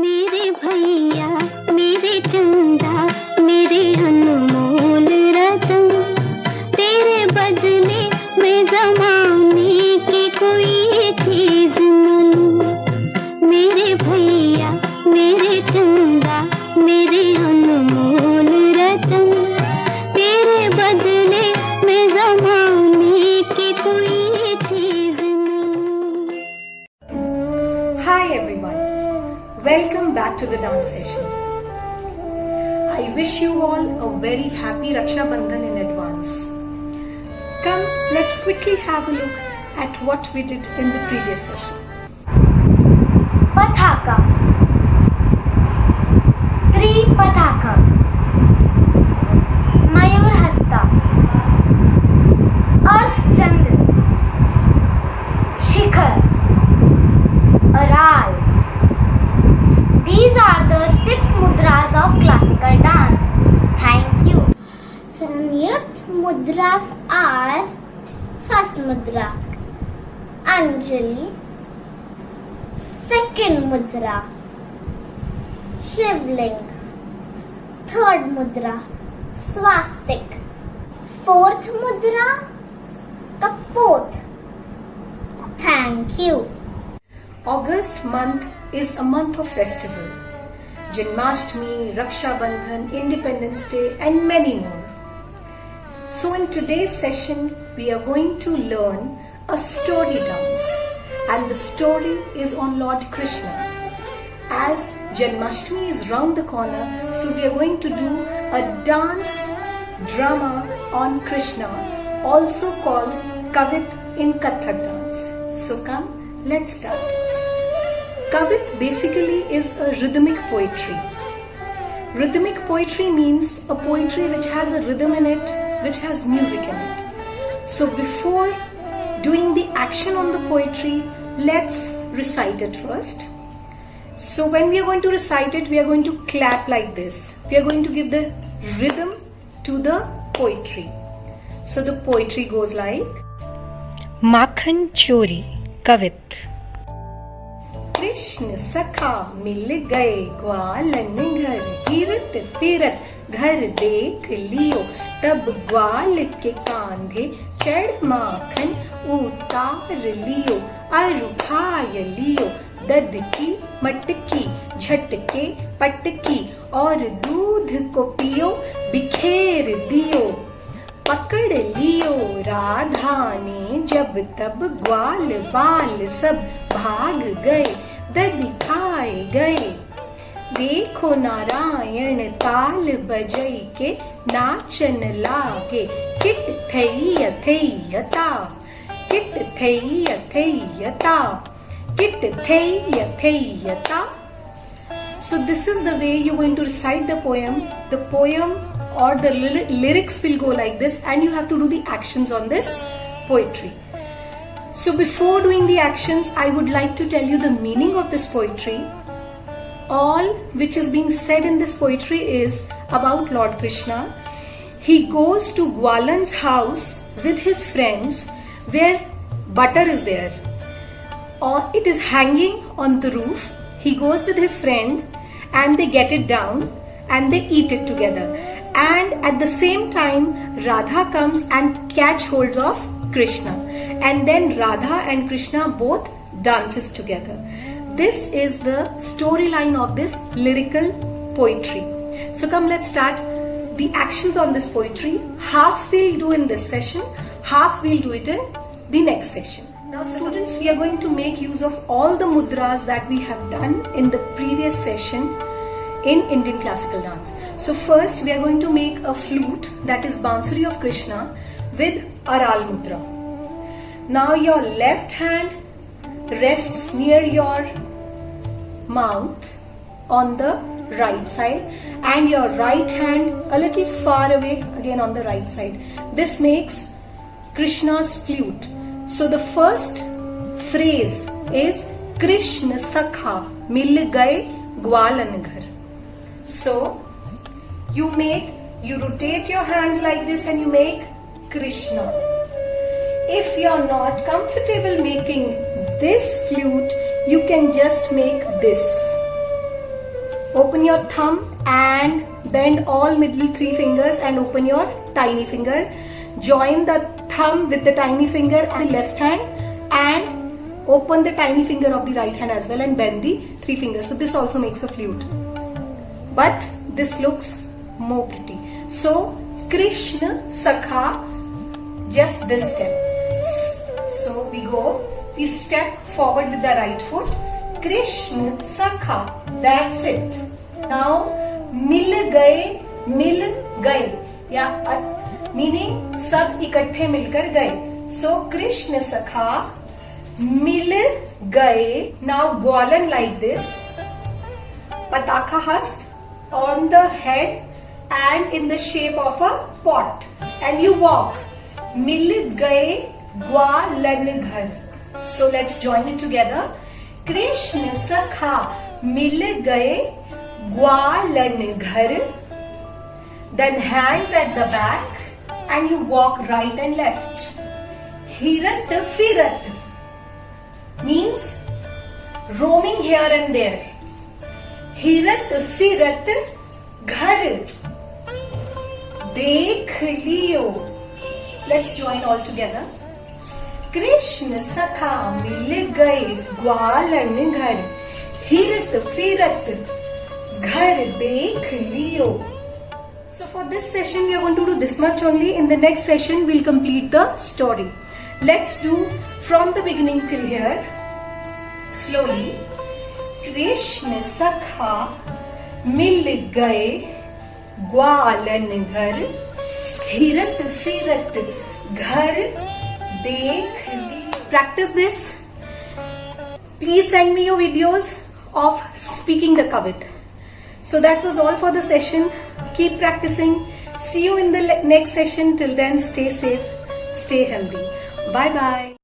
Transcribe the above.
मेरे भैया मेरे चंदा मेरे अनमोल रतन, तेरे बदले मैं ज़माने की कोई चीज़ न लूं। मेरे भैया मेरे चंदा मेरे अनमोल रतन, तेरे बदले मैं ज़माने की कोई चीज़ न लूं। Hi everyone, welcome back to the dance session. I wish you all a very happy Raksha Bandhan in advance. Come, let's quickly have a look at what we did in the previous session. Pathaka, Tripathaka, Mayurhasta, Ardhchandra, Shikhar, Aral. These are the 6 mudras of classical dance. Thank you. Sanyut mudras are: first mudra, Anjali; second mudra, Shivling; third mudra, Swastik; fourth mudra, Kapot. Thank you. August month is a month of festival. Janmashtami, Raksha Bandhan, Independence Day and many more. So in today's session, we are going to learn a story dance, and the story is on Lord Krishna. As Janmashtami is round the corner, so we are going to do a dance drama on Krishna, also called Kavit in Kathak dance. So come, let's start. Kavit basically is a rhythmic poetry. Rhythmic poetry means a poetry which has a rhythm in it, which has music in it. So before doing the action on the poetry, let's recite it first. So when we are going to recite it, we are going to clap like this. We are going to give the rhythm to the poetry. So the poetry goes like: Makhan Chori Kavit. Krishna सखा मिल गए ग्वालन घर, गिरत फिरत घर देख लियो, तब ग्वाल के कांधे चढ़ माखन उतार लियो, अरु खाय लियो दध की मटकी, झटके पटकी और दूध को पियो बिखेर दियो, पकड़ लियो राधा ने जब तब ग्वाल बाल सब भाग गए, दधि खाए गए। देखो नारायण ताल बजई के नाचन लागे, किट थैया थैयता, किट थैया थैयता, किट थैया थैयता. So this is the way you're going to recite the poem. The poem or the lyrics will go like this, and you have to do the actions on this poetry. So before doing the actions, I would like to tell you the meaning of this poetry. All which is being said in this poetry is about Lord Krishna. He goes to Gwalan's house with his friends, where butter is there, or it is hanging on the roof. He goes with his friend and they get it down and they eat it together. And at the same time, Radha comes and catch hold of Krishna, and then Radha and Krishna both dances together. This is the storyline of this lyrical poetry. So come, let's start the actions on this poetry. Half we'll do in this session, half we'll do it in the next session. Now students, we are going to make use of all the mudras that we have done in the previous session in Indian classical dance. So first we are going to make a flute, that is Bansuri of Krishna, with Aral mudra. Now your left hand rests near your mouth on the right side, and your right hand a little far away again on the right side. This makes Krishna's flute. So the first phrase is Krishna Sakha Mil Gaye Gwalan Ghar. So you rotate your hands like this and you make Krishna. If you are not comfortable making this flute, you can just make this. Open your thumb and bend all middle 3 fingers and open your tiny finger. Join the thumb with the tiny finger and the left hand and open the tiny finger of the right hand as well and bend the 3 fingers. So this also makes a flute. But this looks more pretty. So Krishna Sakha, just this step. So we step forward with the right foot. Krishna Sakha, that's it. Now mil gaye, yeah, meaning सब इकट्ठे मिलकर गए. So Krishna Sakha mil gaye. Now Gwalan like this. Pataka hast on the head and in the shape of a pot, and you walk. Mil gaye Gwalan ghar. So let's join it together. Krishna Sakha mil gaye Gwalan ghar. Then hands at the back and you walk right and left. Hirat firat means roaming here and there. Hirat firat ghar dekh liyo. Let's join all together. Krishna Sakha mil gaye Gwalan ghar. Hirat firat ghar dekh liyo. So for this session we are going to do this much only. In the next session we'll complete the story. Let's do from the beginning till here. Slowly. Krishna Sakha mil gaye Gwalan ghar. Hirat firat ghar dekh liyo. Practice this. Please send me your videos of speaking the kavit. So that was all for the session. Keep practicing. See you in the next session. Till then, stay safe, stay healthy. Bye bye.